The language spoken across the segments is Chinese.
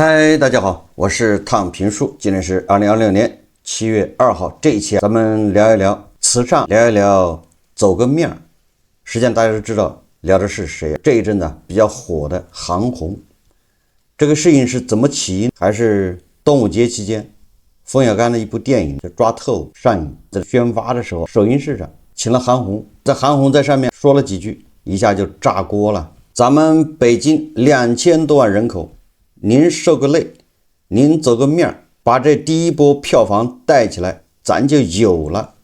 嗨，大家好，我是躺平叔，今天是2026年7月2號，這一期咱們聊一聊慈善，聊一聊走個面兒。實際上大家都知道聊的是誰？這一陣子比較火的韓紅，這個事情是怎麼起因？還是端午節期間冯小剛的一部電影《抓特務》上映，在宣發的時候，首映式上請了韓紅，韓紅在上面說了幾句，一下就炸鍋了。咱們北京2000多萬人口，您受個累，您走個面，把這第一波票房帶起來，咱就有了。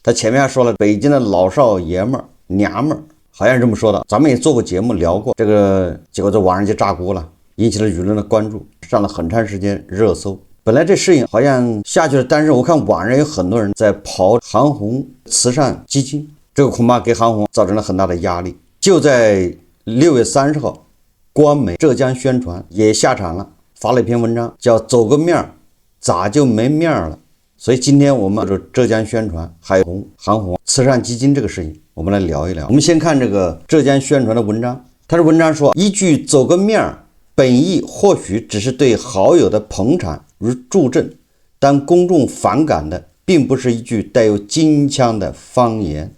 他前面還說了北京的老少爺們儿娘们儿，好像是这麼說的。咱們也做過節目聊過這個，結果在網上就炸鍋了，引起了輿論的關注，上了很長時間熱搜。本來這事情好像下去了，但是我看網上有很多人在刨韓紅慈善基金，這個恐怕給韓紅造成了很大的壓力。就在6月30號。官媒浙江宣傳也下場了，發了一篇文章，叫走個面咋就沒面了。所以今天我們就浙江宣傳還有韓紅慈善基金這個事情，我們來聊一聊。我們先看這個浙江宣傳的文章，他的文章說，一句走個面本意或許只是對好友的捧場與助陣，但公眾反感的並不是一句帶有金槍的方言，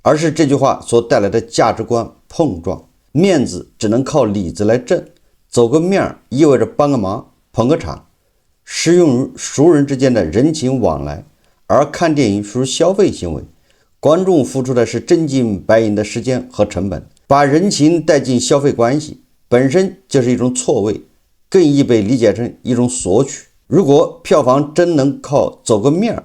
而是這句話所帶來的價值觀碰撞。面子只能靠裡子來掙，走個面意味着幫個忙捧個場，適用於熟人之間的人情往來，而看電影屬於消費行為，觀眾付出的是真金白銀的時間和成本，把人情帶進消費關係本身就是一種錯位，更易被理解成一種索取。如果票房真能靠走個面，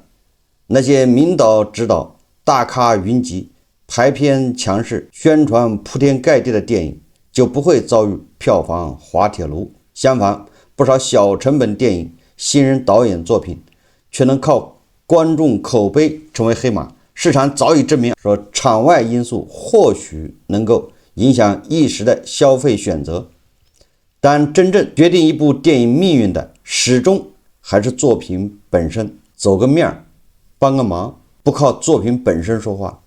那些名導指導大咖雲集排片強勢，宣傳鋪天蓋地的電影就不會遭遇票房滑鐵盧。相反，不少小成本電影、新人導演作品卻能靠觀眾口碑成為黑馬。市場早已證明，說場外因素或許能夠影響一時的消費選擇，但真正決定一部電影命運的，始終還是作品本身。走個面，幫個忙，不靠作品本身說話，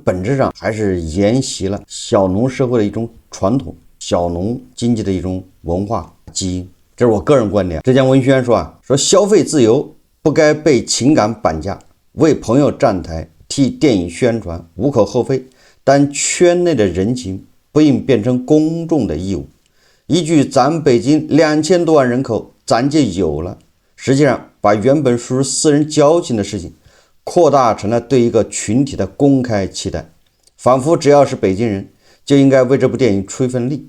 本質上還是沿襲了小農社會的一種傳統，小農經濟的一種文化基因。這是我個人觀點。浙江文宣說消費自由不該被情感綁架，為朋友站台替電影宣傳無可厚非，但圈內的人情不應變成公眾的義務。一句咱北京2000多萬人口咱就有了，實際上把原本屬於私人交情的事情擴大成了對一個群體的公開期待，仿佛只要是北京人就應該為這部電影出一份力。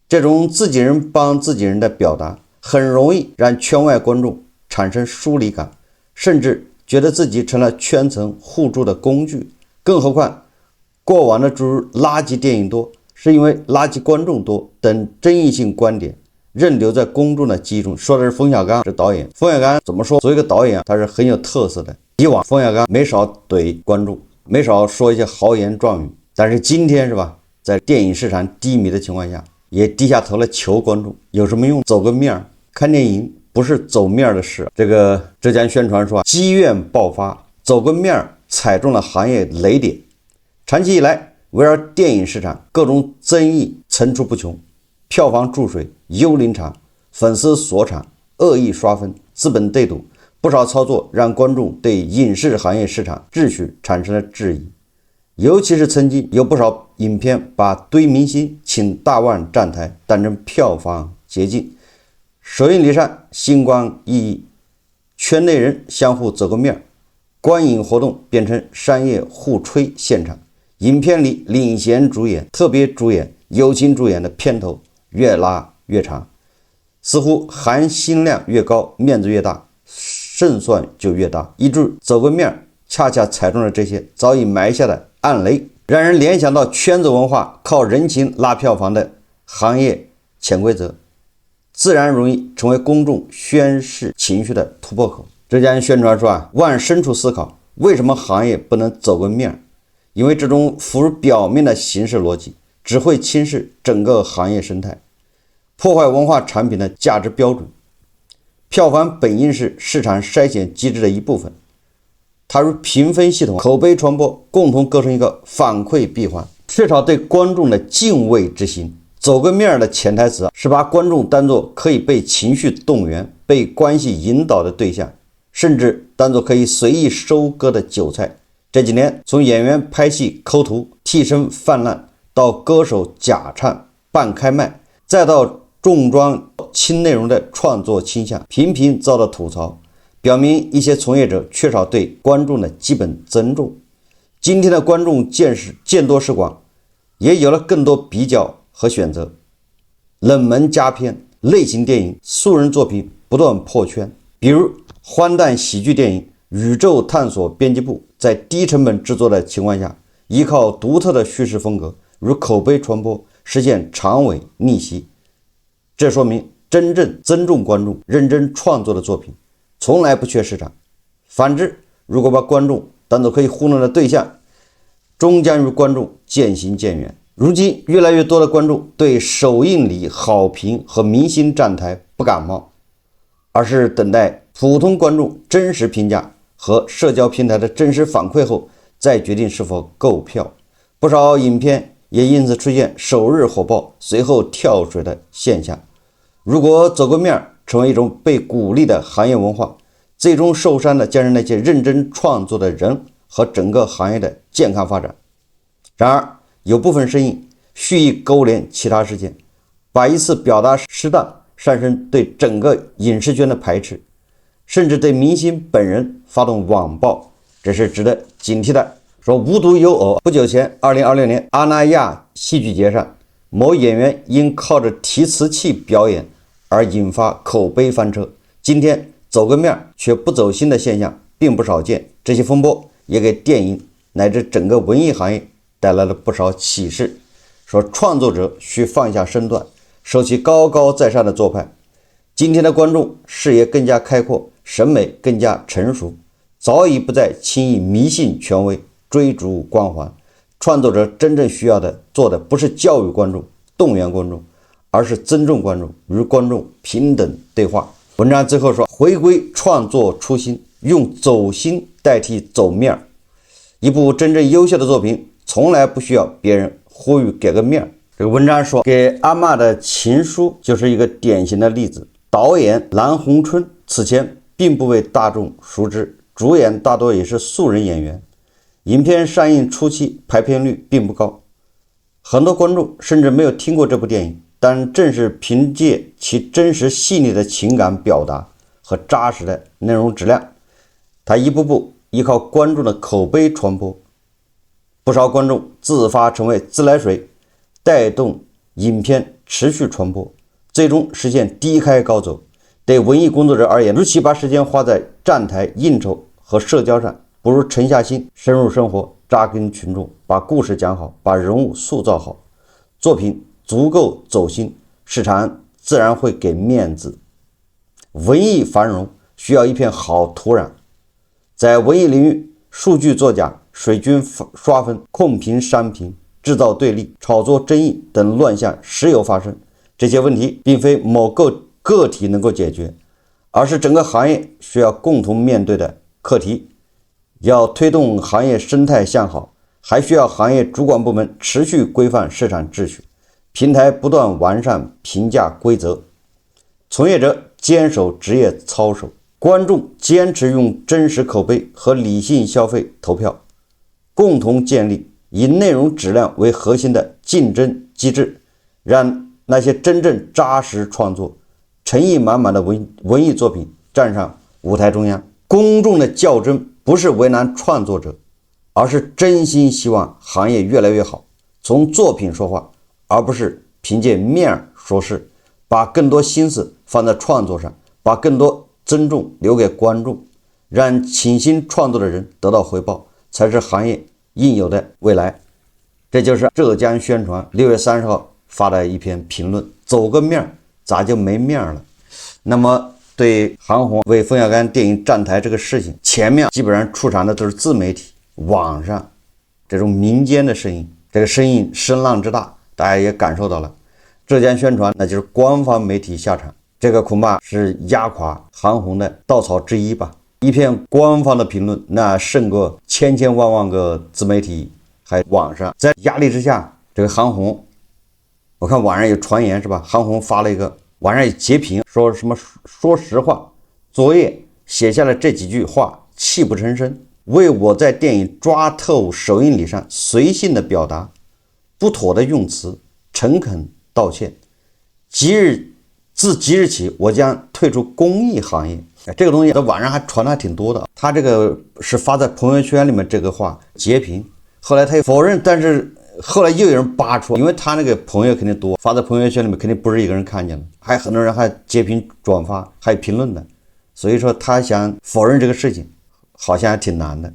這種自己人幫自己人的表達很容易讓圈外觀眾產生疏離感，甚至覺得自己成了圈層互助的工具。更何況過往的諸如垃圾電影多是因為垃圾觀眾多等爭議性觀點仍留在公眾的記憶中。說的是馮小剛是導演，馮小剛怎麼說？作為一個導演他是很有特色的。以往馮小剛沒少懟觀眾，沒少說一些豪言壯語，但是今天是吧，在電影市場低迷的情況下，也低下頭來求觀眾，有什麼用？走個面，看電影不是走面的事。這個浙江宣傳說積怨爆發，走個面踩中了行業雷點。長期以來，圍繞電影市場各種爭議層出不窮，票房注水、幽靈場、粉絲鎖場、惡意刷分、資本對賭。不少操作讓觀眾對影視行業市場秩序產生了質疑，尤其是曾經有不少影片把堆明星請大腕站台當成票房捷徑，首映禮上星光熠熠，圈內人相互走個面，觀影活動變成商業互吹現場，影片裡領銜主演、特別主演、友情主演的片頭越拉越長，似乎含金量越高，面子越大，勝算就越大。一句走個面恰恰踩中了這些早已埋下的暗雷，讓人聯想到圈子文化靠人情拉票房的行業潛規則，自然容易成為公眾宣示情緒的突破口。浙江宣傳說往深處思考，為什麼行業不能走個面？因為這種浮於表面的形式邏輯只會侵蝕整個行業生態，破壞文化產品的價值標準。票房本應是市場篩選機制的一部分，它與評分系統、口碑傳播共同構成一個反饋閉環。缺少對觀眾的敬畏之心，走個面的潛台詞是把觀眾當作可以被情緒動員、被關係引導的對象，甚至當作可以隨意收割的韭菜。這幾年，從演員拍戲摳圖、替身氾濫，到歌手假唱、半開麥，再到重裝輕內容的創作傾向，頻頻遭到吐槽，表明一些從業者缺少對觀眾的基本尊重。今天的觀眾見多識廣，也有了更多比較和選擇，冷門佳片、類型電影、素人作品不斷破圈。比如荒誕喜劇電影《宇宙探索編輯部》在低成本制作的情況下，依靠獨特的敘事風格與口碑傳播，實現長尾逆襲。這說明真正尊重觀眾、認真創作的作品從來不缺市場。反之，如果把觀眾當作可以糊弄的對象，終將與觀眾漸行漸遠。如今越來越多的觀眾對首映禮好評和明星站台不感冒，而是等待普通觀眾真實評價和社交平台的真實反饋後再決定是否購票。不少影片也因此出現首日火爆隨後跳水的現象。如果走个面成為一種被鼓勵的行業文化，最終受傷的將是那些認真創作的人和整個行業的健康發展。然而有部分聲音蓄意勾連其他事件，把一次表達失當上升對整個影視圈的排斥，甚至對明星本人發動網暴，這是值得警惕的。說無獨有偶，不久前2026年阿那亞戲劇節上，某演員因靠着提詞器表演而引發口碑翻車。今天走個面卻不走心的現象並不少見，這些風波也給電影乃至整個文藝行業帶來了不少啟示。說創作者需放下身段，收起高高在上的做派。今天的觀眾視野更加開闊，審美更加成熟，早已不再輕易迷信權威，追逐光環。創作者真正需要的做的不是教育觀眾、動員觀眾，而是尊重觀眾，與觀眾平等對話。文章最後說，回歸創作初心，用走心代替走面。一部真正優秀的作品從來不需要別人呼籲給個面。這個文章說，給阿嬤的情書就是一個典型的例子。導演藍鴻春此前並不為大眾熟知，主演大多也是素人演員。影片上映初期排片率並不高，很多觀眾甚至沒有聽過這部電影，但正是憑借其真實細膩的情感表達和扎實的內容質量，它一步步依靠觀眾的口碑傳播，不少觀眾自發成為自來水，帶動影片持續傳播，最終實現低開高走。對文藝工作者而言，與其把時間花在站台應酬和社交上，不如沉下心，深入生活，扎根群眾，把故事講好，把人物塑造好，作品足夠走心，市場自然會給面子。文藝繁榮需要一片好土壤。在文藝領域，數據作假、水軍刷分、控評刪評、製造對立、炒作爭議等亂象時有發生。這些問題並非某個體能夠解決，而是整個行業需要共同面對的課題。要推動行業生態向好，還需要行業主管部門持續規範市場秩序，平台不斷完善評價規則，從業者堅守職業操守，觀眾堅持用真實口碑和理性消費投票，共同建立以內容質量為核心的競爭機制，讓那些真正扎實創作、誠意滿滿的文藝作品站上舞台中央。公眾的較真不是為難創作者，而是真心希望行業越來越好，從作品說話，而不是憑借面說事，把更多心思放在創作上，把更多尊重留給觀眾，讓傾心創作的人得到回報，才是行業應有的未來。這就是浙江宣傳6月30號發的一篇評論，走個面咋就沒面了？那麼對韓紅為馮小剛電影站台這個事情，前面基本上出場的都是自媒體、網上這種民間的聲音，這個聲音聲浪之大，大家也感受到了。浙江宣傳那就是官方媒體下場，這個恐怕是壓垮韓紅的稻草之一吧。一篇官方的評論，那勝過千萬個自媒體還網上。在壓力之下，這個韓紅我看網上有傳言是吧？韓紅發了一個網上有截屏，說什麼說實話，昨夜寫下了這幾句話，泣不成聲，為我在電影抓透首映禮上隨性的表達不妥的用詞，誠懇道歉。自即日起，我將退出公益行業。這個東西在網上還傳的還挺多的。他這個是發在朋友圈裡面，這個話截屏，後來他又否認，但是後来又有人扒出，因為他那個朋友肯定多，發在朋友圈裡面肯定不是一個人看見了，還有很多人還截屏轉發，還有評論的。所以說他想否認這個事情，好像還挺難的。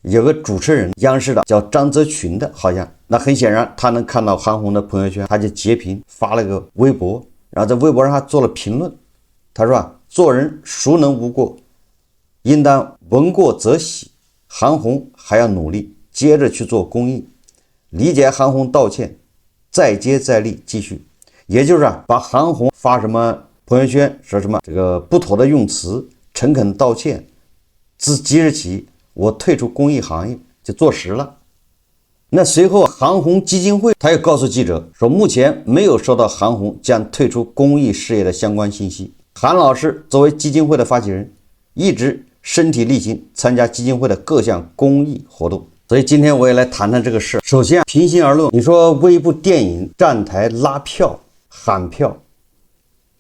有個主持人，央視的叫張澤群的，好像那很顯然他能看到韓紅的朋友圈，他就截屏發了個微博，然後在微博上還做了評論。他說做人孰能無過，應當聞過則喜。韓紅還要努力，接着去做公益，理解韓紅道歉，再接再厲，繼續。也就是把韓紅發什麼朋友圈說什麼這個不妥的用詞，誠懇道歉，自即日起我退出公益行業，就坐實了。那隨後韓紅基金會他又告訴記者說，目前沒有收到韓紅將退出公益事業的相關信息。韓老師作為基金會的發起人，一直身體力行參加基金會的各項公益活動。所以今天我也来談談這個事。首先平心而論，你說為一部電影站台拉票喊票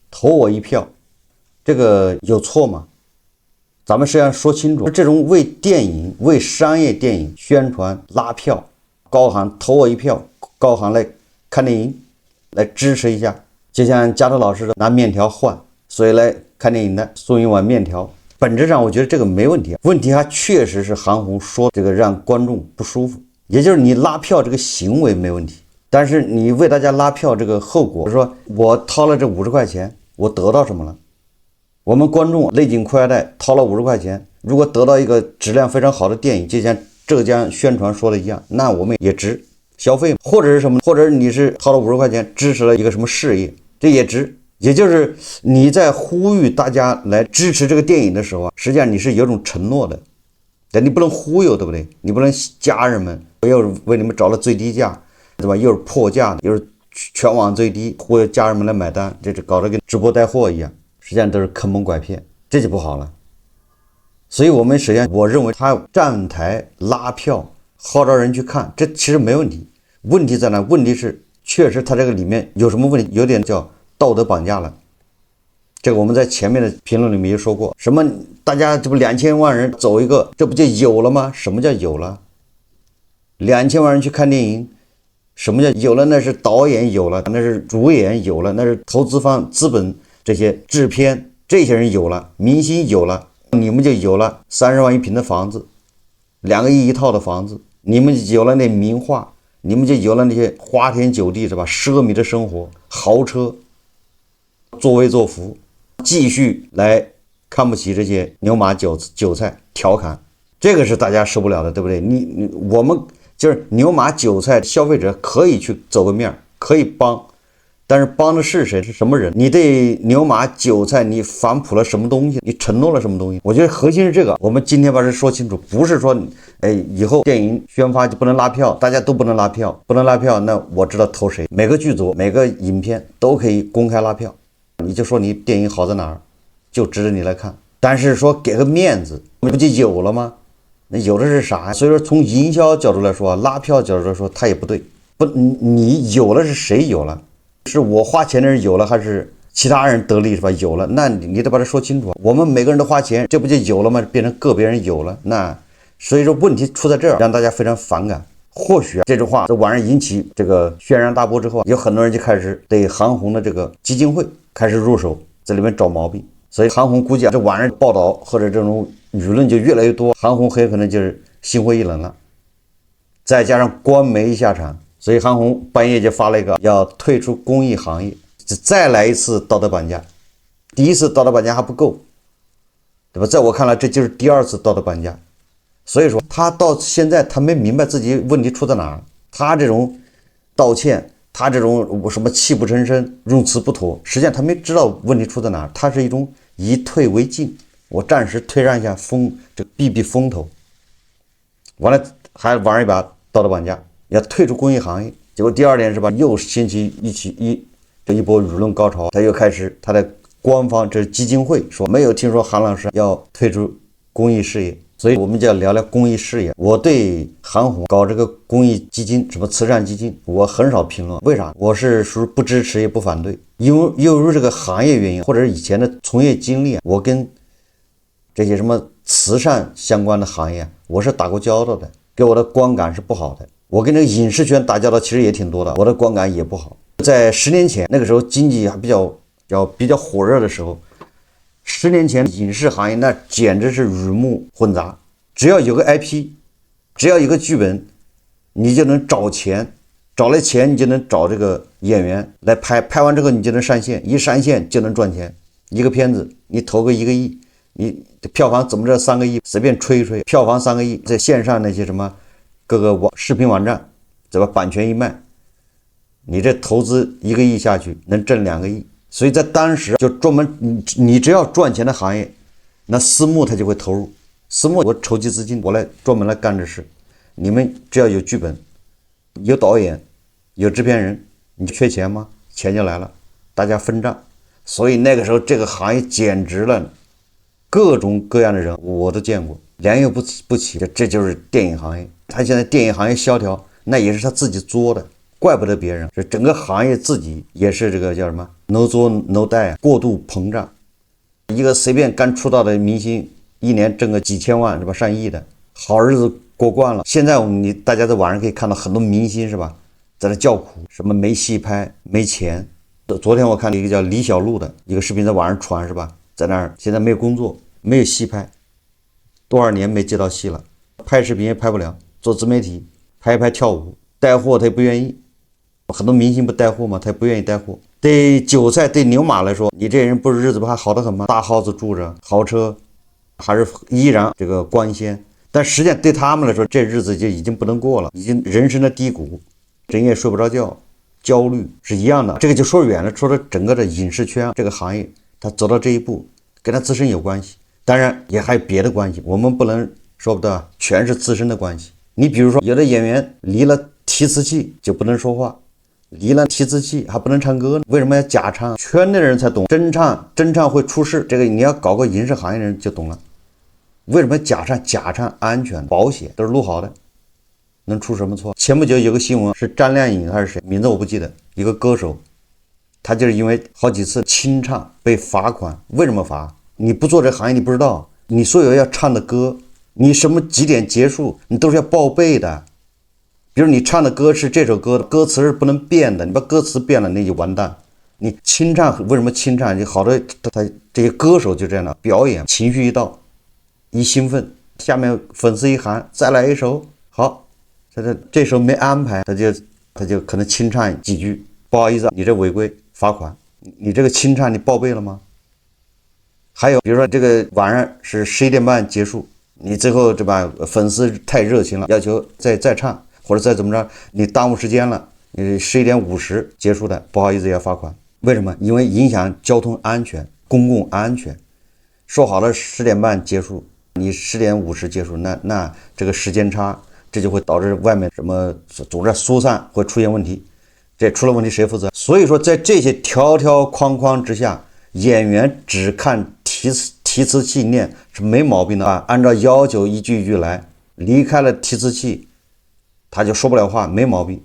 投我一票，這個有錯嗎？咱們实際上說清楚，這種為電影为商業電影宣傳拉票，高喊投我一票，高喊來看電影，來支持一下，就像加特老師的拿麵條換，所以來看電影的送一碗麵條。本質上我覺得這個沒問題，問題還確實是韓紅說這個讓觀眾不舒服，也就是你拉票這個行為沒問題，但是你為大家拉票這個後果，說我掏了這50塊錢，我得到什麼了？我們觀眾勒緊褲腰帶掏了50塊錢，如果得到一個質量非常好的電影，就像浙江宣傳說的一樣，那我們也值消費，或者是什麼，或者你是掏了50塊錢支持了一個什麼事業，這也值。也就是你在呼籲大家來支持這個電影的時候啊，實際上你是有種承諾的，但你不能忽悠，對不對？你不能家人們又是為你們找了最低價，对吧？又是破價，又是全網最低，忽悠家人們來買單，這搞得跟直播帶貨一樣，實際上都是坑蒙拐騙，這就不好了。所以我們實際上我認為他站台拉票號召人去看，這其實沒問題。問題在哪？問題是確實他這個裡面有什麼問題，有點叫道德綁架了。這個我們在前面的評論裡面也說過，什麼大家這不2000萬人走一個，這不就有了嗎？什麼叫有了？2000萬人去看電影，什麼叫有了？那是導演有了，那是主演有了，那是投資方資本這些制片這些人有了，明星有了，你們就有了30萬一平的房子，2個億一套的房子，你們有了那名畫，你们就有了那些花天酒地，是吧？奢靡的生活，豪車，作威作福，繼續來看不起這些牛馬韭菜，調侃，這個是大家受不了的，對不對？我們就是牛馬韭菜消費者可以去走個面，可以幫，但是幫的是誰？是什麼人？你對牛馬韭菜你反哺了什麼東西？你承諾了什麼東西？我覺得核心是這個。我們今天把這說清楚，不是說以後電影宣發就不能拉票，大家都不能拉票，不能拉票，那我知道投誰。每個劇組每個影片都可以公開拉票，你就說你電影好在哪兒，就值得你來看。但是說給個面子，不就有了嗎？那有的是啥呀？所以說從營銷角度來說，拉票角度來說，它也不对。不，你有了是誰有了？是我花錢的人有了，還是其他人得利，是吧？有了，那你得把它說清楚。我們每個人都花錢，這不就有了嗎？变成個別人有了，那所以說問題出在這兒，讓大家非常反感。或許這句話在網上引起這個軒然大波之後，有很多人就開始對韓紅的這個基金會開始入手，在裡面找毛病。所以韓紅估計這網上報道或者這種輿論就越來越多，韓紅很有可能就是心灰意冷了。再加上官媒下場。所以韓紅半夜就發了一個要退出公益行業，再來一次道德綁架。第一次道德綁架還不夠，對吧？在我看來，這就是第2次道德綁架。所以說他到現在他沒明白自己問題出在哪兒。他這種道歉，他這種什麼泣不成聲，用詞不妥，實際上他沒知道問題出在哪兒。他是一種以退為進，我暫時退讓一下避避風頭。完了還玩一把道德綁架。要退出公益行業，結果第二天是吧，又掀起一波輿論高潮，他又開始他的官方這基金會說沒有聽說韓老師要退出公益事業，所以我們就要聊聊公益事業。我對韓紅搞這個公益基金，什麼慈善基金，我很少評論。為啥？我是屬於不支持也不反對，因為由於這個行業原因或者是以前的從業經歷，我跟這些什麼慈善相關的行業我是打過交道的，給我的觀感是不好的。我跟这個影視圈打交道其實也挺多的，我的觀感也不好。在10年前那個時候經濟還比較火熱的時候，10年前影視行業那簡直是魚目混雜，只要有個 IP， 只要有個劇本，你就能找錢，找来錢你就能找这個演員來拍，拍完之後你就能上線，一上線就能賺錢。一個片子你投個1個億，你票房怎麼着3個億，隨便吹一吹，票房3個億，在線上那些什麼各個視頻網站，对吧？版權一賣，你這投資1個億下去能掙2個億。所以在當時就專門你只要賺錢的行業，那私募他就會投入。私募我籌集資金，我來專門來幹這事。你們只要有劇本，有導演，有制片人，你缺錢嗎？錢就來了，大家分賬。所以那個時候這個行業簡直了，各種各樣的人我都見過，良莠不齊。這就是電影行業。他現在電影行業蕭條，那也是他自己作的，怪不得別人。這整個行業自己也是這個叫什麼 no 作 no die， 過度膨脹。一個隨便剛出道的明星，一年掙個幾千萬是吧，上億的，好日子過慣了。現在大家在網上可以看到很多明星是吧，在那叫苦，什麼沒戲拍，沒錢。昨天我看了一個叫李小璐的一個視頻在網上傳是吧，在那兒現在沒有工作，沒有戲拍，多少年沒接到戲了，拍視頻也拍不了，做自媒體拍一拍跳舞，帶貨他也不願意。很多明星不帶貨嗎？他也不願意帶貨。對韭菜对牛馬來說，你這人不是日子不還好得很嗎？大 house 住着，豪車還是依然這個光鮮，但實際上對他們來說，這日子就已經不能過了，已經人生的低谷，整夜睡不着覺，焦慮是一樣的。這個就說遠了，說的整個的影視圈這個行業，他走到這一步，跟他自身有關係，當然也還有別的關係，我們不能說不得全是自身的關係。你比如說，有的演員離了提詞器就不能說話，離了提詞器還不能唱歌呢，為什麼要假唱？圈內人才懂，真唱會出事，這個你要搞個影視行業的人就懂了。為什麼假唱？假唱安全保險，都是錄好的，能出什麼錯？前不久有個新聞是張靓穎還是誰，名字我不記得，一個歌手，他就是因為好幾次清唱被罰款。為什麼罰？你不做這行業你不知道，你所有要唱的歌，你什麼幾點結束你都是要報備的。比如你唱的歌是這首歌的歌詞是不能變的，你把歌詞变了那就完蛋。你清唱为什麼清唱？好多他這些歌手就這樣的表演，情緒一到，一興奮，下面粉絲一喊再來一首，好，這首沒安排，他就可能清唱幾句，不好意思，你這違規罰款。你這個清唱你報備了嗎？還有比如說這個晚上是11點半結束，你最後對吧，粉絲太熱情了，要求再唱。或者再怎麼着，你耽誤時間了，你11點50結束的，不好意思要罰款。為什麼？因為影響交通安全、公共安全。說好了10點半結束，你10點50結束，那這個時間差，這就會導致外面什麼總之疏散會出現問題。這出了問題誰負責？所以說，在這些條條框框之下，演員只看提詞器念是沒毛病的啊，按照要求一句一句來，離開了提詞器。他就說不了話，沒毛病，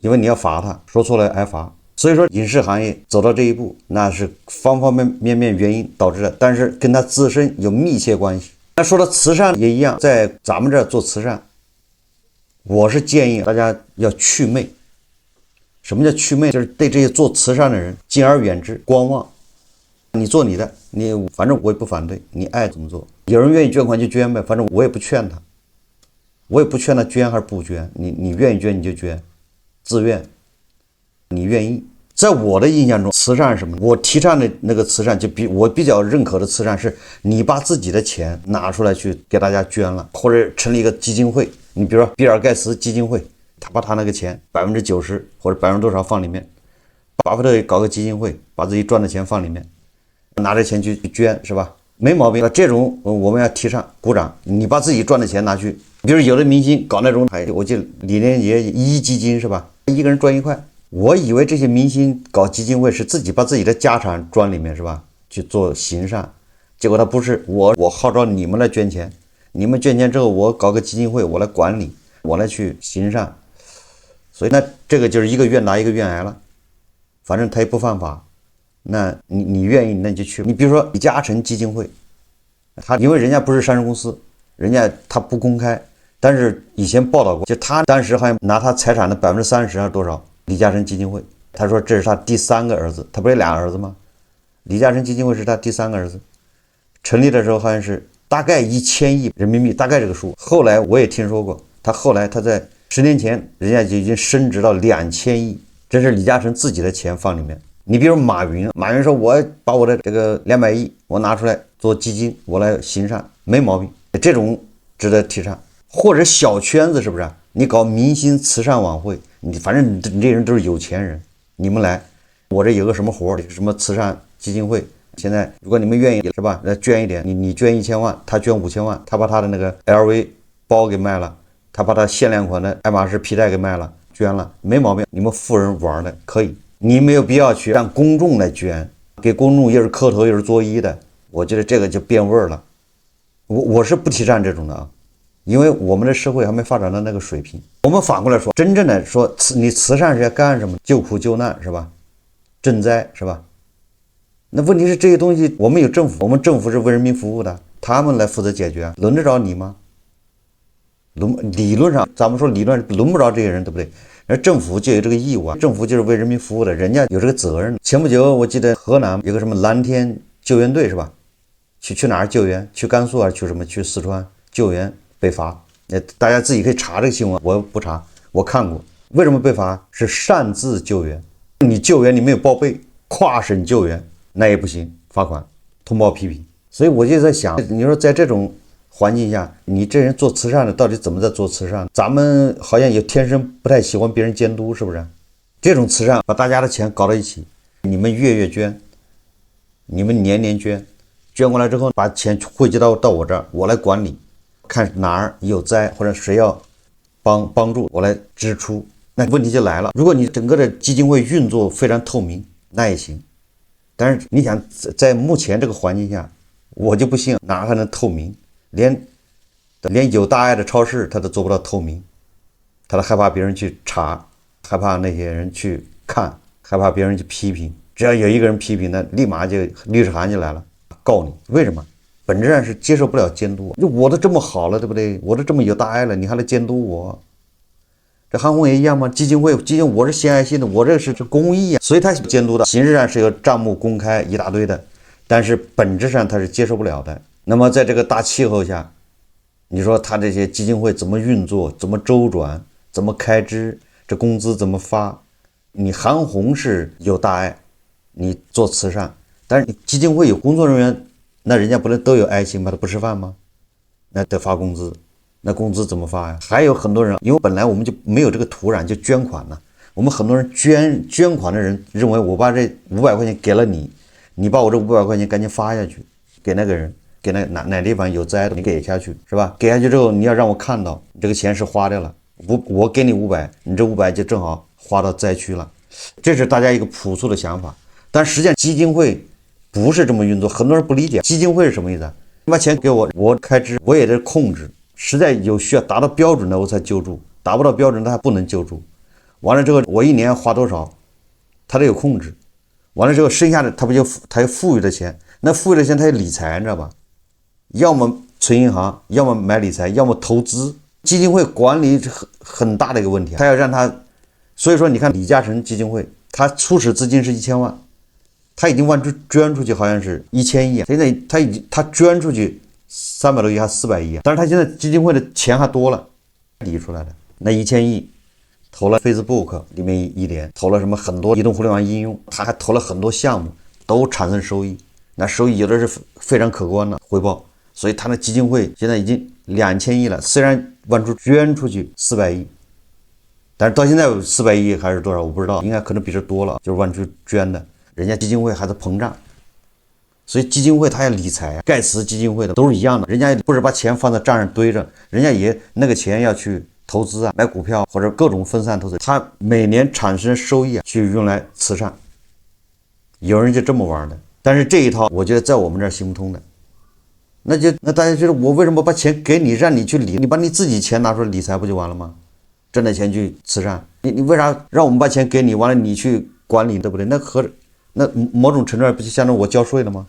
因為你要罰他，說錯了挨罰。所以說影視行業走到這一步，那是方方面面原因導致的，但是跟他自身有密切關係。那說到慈善也一樣，在咱們這兒做慈善，我是建議大家要祛魅。什麼叫祛魅？就是對這些做慈善的人敬而遠之，觀望。你做你的，你反正我也不反對，你愛怎麼做。有人願意捐款就捐唄，反正我也不勸他。我也不勸他捐還是不捐，你願意捐你就捐，自願，你願意。在我的印象中，慈善是什么？我提倡的那個慈善，我比較認可的慈善是，你把自己的錢拿出來去給大家捐了，或者成立一個基金會。你比如說比爾蓋茨基金會，他把他那個錢90%或者多少放裡面，巴菲特也搞個基金會，把自己賺的錢放裡面，拿着錢去捐，是吧？沒毛病。這種我們要提倡，鼓掌。你把自己賺的錢拿去。比如有的明星搞那種，我記得李連杰1億基金是吧？一个人賺1塊。我以為這些明星搞基金會是自己把自己的家產裝裡面是吧，去做行善，結果他不是，我號召你們來捐錢，你們捐錢之後我搞個基金會，我來管理，我來去行善，所以那這個就是一個願打一個願挨了，反正他也不犯法，那你願意那你就去。你比如說李嘉誠基金會，他因為人家不是上市公司，人家他不公開，但是以前報道過，就他當時好像拿他財產的30%還是多少，李嘉誠基金會，他說這是他第3個兒子，他不是2個兒子嗎？李嘉誠基金會是他第3個兒子，成立的時候好像是大概1000億人民幣，大概這個數。後來我也聽說過，後來他在10年前，人家就已經升值到2000億，這是李嘉誠自己的錢放裡面。你比如馬雲說，我把我的這個200億我拿出來做基金，我來行善，沒毛病，這種值得提倡。或者小圈子是不是？你搞明星慈善晚會，反正你這人都是有錢人，你們來，我這有個什麼活，什麼慈善基金會，現在如果你們願意是吧，來捐一點，你捐1000萬，他捐5000萬，他把他的那個 LV 包給賣了，他把他限量款的愛馬仕皮帶給賣了，捐了，沒毛病，你們富人玩的可以，你沒有必要去讓公眾來捐，給公眾又是磕頭又是作揖的，我覺得這個就變味了。我是不提倡這種的啊，因為我們的社會還沒發展到那個水平。我們反過來說，真正的說你慈善是要幹什麼？救苦救難是吧？賑災是吧？那問題是這些東西我們有政府，我們政府是為人民服務的，他們來負責解決，輪得着你嗎？理論上咱們說理論輪不着這些人，對不對？而政府就有這個義務啊，政府就是為人民服務的，人家有這個責任。前不久我記得河南有個什麼藍天救援隊是吧？去哪兒救援？去甘肅還是去什麼？去四川救援被罰。大家自己可以查這個新聞，我不查，我看過。為什麼被罰？是擅自救援，你救援你沒有報備，跨省救援那也不行，罰款，通報批評。所以我就在想，你說在這種環境下，你這人做慈善的到底怎麼在做慈善？咱們好像也天生不太喜歡別人監督，是不是？這種慈善把大家的錢搞到一起，你們月捐，你們年捐，捐過來之後把錢匯集到我這兒，我來管理，看哪兒有災或者誰要幫助，我來支出。那問題就來了，如果你整個的基金會運作非常透明，那也行。但是你想在目前這個環境下，我就不信哪還能透明，連有大愛的超市他都做不到透明，他都害怕別人去查，害怕那些人去看，害怕別人去批評。只要有一個人批評，那立馬就律師函就來了，告你。為什麼？本質上是接受不了監督。我都這麼好了，對不對？我都這麼有大愛了，你還來監督我？這韓紅也一樣嗎？基金會我是獻愛心的，我這是公益啊，所以他是監督的，形式上是有賬目公開一大堆的，但是本質上他是接受不了的。那麼在這個大氣候下，你說他這些基金會怎麼運作，怎麼周轉，怎麼開支，這工資怎麼發？你韓紅是有大愛，你做慈善，但是你基金會有工作人員，那人家不能都有愛心嗎？他不吃飯嗎？那得發工資，那工資怎麼發呀？還有很多人，因為本來我們就沒有這個土壤，就捐款了。我們很多人捐款的人認為，我把這500塊錢給了你，你把我這500塊錢趕緊發下去，給那個人，給哪地方有災的，你給下去，是吧？給下去之後，你要讓我看到這個錢是花掉了，我給你500，你這500就正好花到災區了。這是大家一個樸素的想法，但實際上基金會不是這麼運作，很多人不理解基金會是什麼意思。你把錢給我，我開支我也得控制，實在有需要達到標準的我才救助，達不到標準的他不能救助。完了之後我一年花多少他得有控制，完了之後剩下的他有富裕的錢，那富裕的錢他有理財，你知道吧？要麼存銀行，要麼買理財，要麼投資。基金會管理很大的一個問題，他要讓他，所以說你看李嘉誠基金會，他初始資金是1000萬，他已經捐出去好像是1000億，現在他捐出去300多億還400億，但是他現在基金會的錢還多了，理出來的那1000億投了 Facebook 裡面一點，投了什麼很多移動互聯網應用，他還投了很多項目，都產生收益，那收益有的是非常可觀的回報，所以他的基金會現在已經2000億了，雖然捐出去400億，但是到現在400億還是多少我不知道，應該可能比這多了，就是往出捐的，人家基金會還在膨脹，所以基金會他要理財，蓋茨基金會的都是一樣的，人家不是把錢放在賬上堆着，人家也那個錢要去投資啊，買股票或者各種分散投資，他每年產生收益啊，去用來慈善。有人就這麼玩的，但是這一套我覺得在我們這兒行不通的。那大家覺得我為什麼把錢給你，讓你去理？你把你自己錢拿出來理財不就完了嗎？掙的錢去慈善，你為啥讓我們把錢給你，完了你去管理，对不对？那某種程度上不就相当于我交稅了嗎？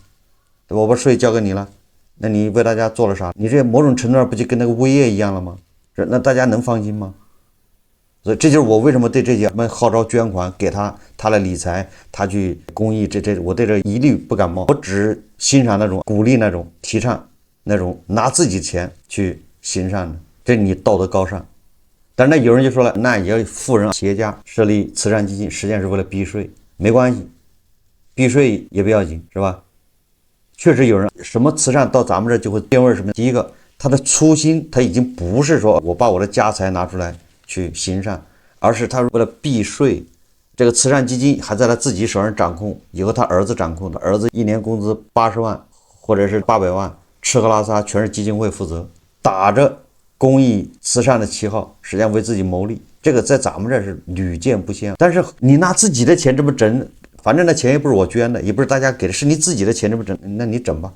对吧？我把税交給你了，那你為大家做了啥？你這某種程度上不就跟那個物業一樣了嗎？那大家能放心嗎？所以這就是我為什麼對這些號召捐款給他來理財，他去公益，我對這一律不感冒。我只欣賞那種鼓勵、那種提倡、那種拿自己錢去行善的，這你道德高尚。但是那有人就說了，那也有富人企業家設立慈善基金，實際上是為了避稅，沒關係，避稅也不要緊，是吧？確實有人什麼慈善到咱們這就會變味什麼。第一個，他的初心他已經不是說我把我的家財拿出來去行善，而是他為了避稅。這個慈善基金還在他自己手上掌控，以後他兒子掌控的，兒子一年工資80萬或者是800萬，吃喝拉撒全是基金會負責，打着公益慈善的旗號，實際上為自己牟利，這個在咱們這是屢見不鮮。但是你拿自己的錢這麼整，反正那錢也不是我捐的，也不是大家給的，是你自己的錢这麼整，那你整吧，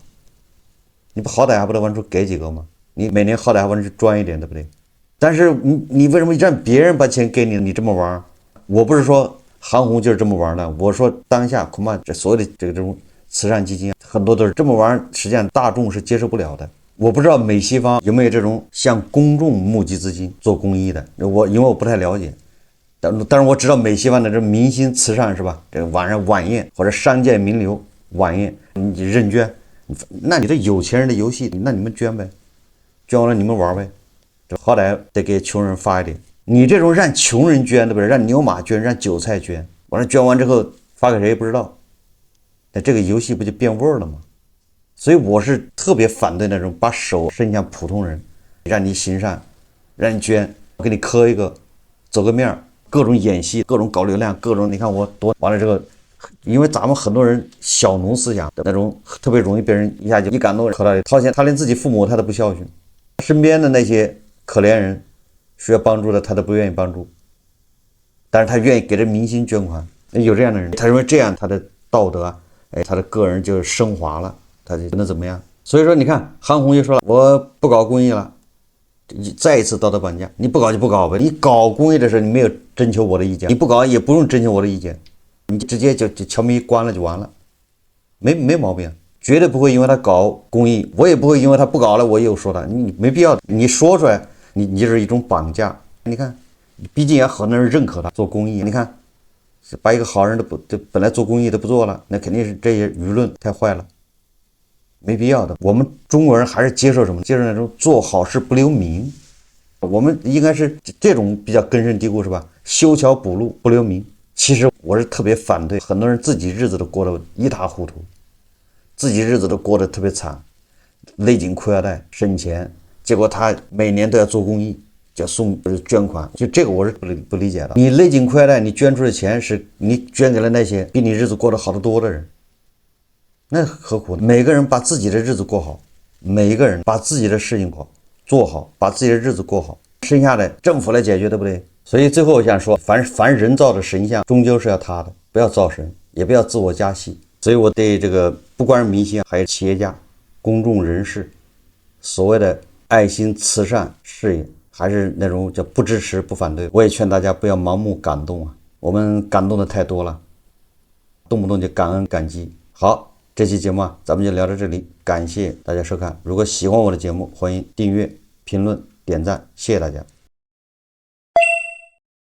你不好歹還不得往出給幾個嗎？你每年好歹還往出賺一點，對不對？但是你為什麼讓別人把錢給你，你這麼玩？我不是說韓紅就是這麼玩的，我說當下恐怕這所有的這種慈善基金很多都是這麼玩，實際上大眾是接受不了的。我不知道美西方有沒有這種向公眾募集資金做公益的，因為我不太了解，但是我知道美西方的這明星慈善是吧？這個晚上晚宴或者商界名流晚宴，你認捐，那你這有錢人的遊戲，那你們捐唄，捐完了你們玩唄，這好歹得給窮人發一點。你這种讓窮人捐，对不对？讓牛馬捐，讓韭菜捐，完了捐完之後發給誰也不知道，那這個遊戲不就變味了嗎？所以我是特別反對那種把手伸向普通人，讓你行善，讓你捐，我給你磕一個，走個面，各種演戲，各種搞流量，各種你看我多完了這個，因為咱們很多人小農思想的那種，特別容易被人一下就一感動磕到裡掏錢，他連自己父母他都不孝順，身邊的那些可憐人需要幫助的他都不願意幫助，但是他願意給這明星捐款，有這樣的人，他認為這樣他的道德啊，他的個人就升華了。他就不能怎麼樣，所以說你看韓紅就說了，我不搞公益了，再一次道德綁架，你不搞就不搞呗，你搞公益的時候你沒有徵求我的意見，你不搞也不用徵求我的意見，你直接就悄咪關了就完了，沒毛病，絕對不會因為他搞公益，我也不會因為他不搞了我又說他，你沒必要，你說出來你就是一種綁架。你看畢竟也很多人認可他做公益，你看把一個好人都本來做公益都不做了，那肯定是這些輿論太壞了，沒必要的。我們中國人還是接受什麼？接受那種做好事不留名。我們應該是這種比較根深蒂固，是吧？修橋補路不留名。其實我是特別反對，很多人自己日子都過得一塌糊塗，自己日子都過得特別慘，勒緊褲腰帶省錢，結果他每年都要做公益，叫送捐款，就這個我是不理解的。你勒緊褲腰帶，你捐出的錢是你捐給了那些比你日子過得好得多的人。那何苦呢？每個人把自己的日子過好，每一個人把自己的事情做好，把自己的日子過好，剩下的政府來解決，對不对？所以最後我想說，凡人造的神像終究是要塌的，不要造神，也不要自我加戲。所以我對這個不光是明星，還有企業家、公眾人士，所謂的愛心慈善事業，還是那種叫不支持不反對。我也勸大家不要盲目感動啊，我們感動的太多了，動不動就感恩感激。好，這期節目咱們就聊到這裡，感謝大家收看。如果喜歡我的節目，歡迎訂閱、評論、點讚，謝謝大家。